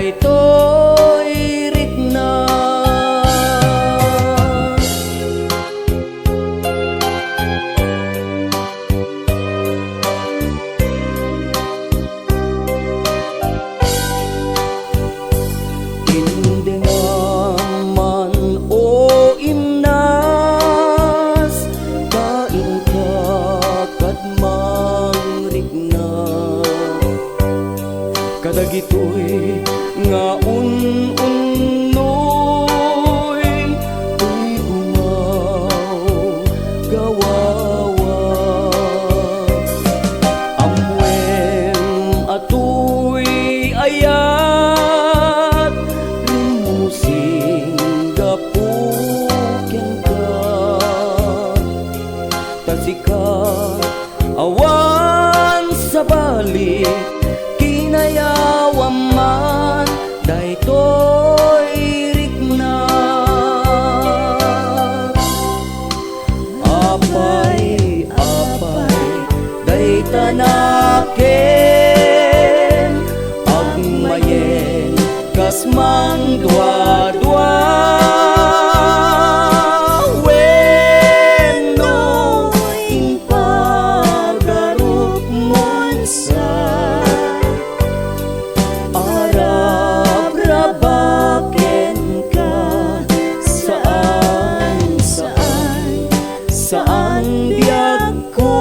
daytoy rikna. Indi naman o imnas, kain ka kat mangrikna. Kadagitoy nga un-unoy, tuy gumaw gawawa. Amwem atoy ayat, rimusing gapukyan ka. Tasika awan sa balik, kinayawan man daytoy rikna. Apay, apay, daytanaken, agmayen kas mang dua-dua. Wenno impagarup mon sa Arab-rabaken ka, saan biag ko.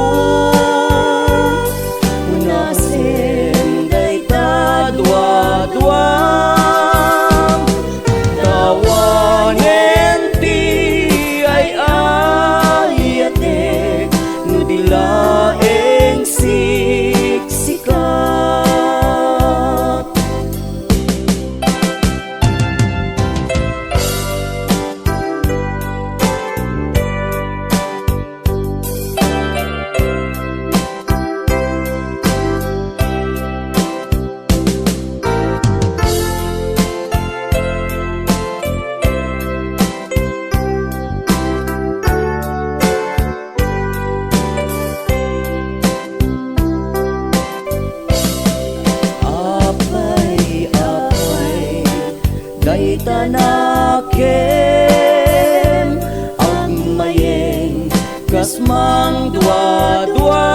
Unasen dayta dua-dua, tawanen ti ay ayate, nudilaeng siksikat. Daytanaken, agmayeng kas mang dua-dua.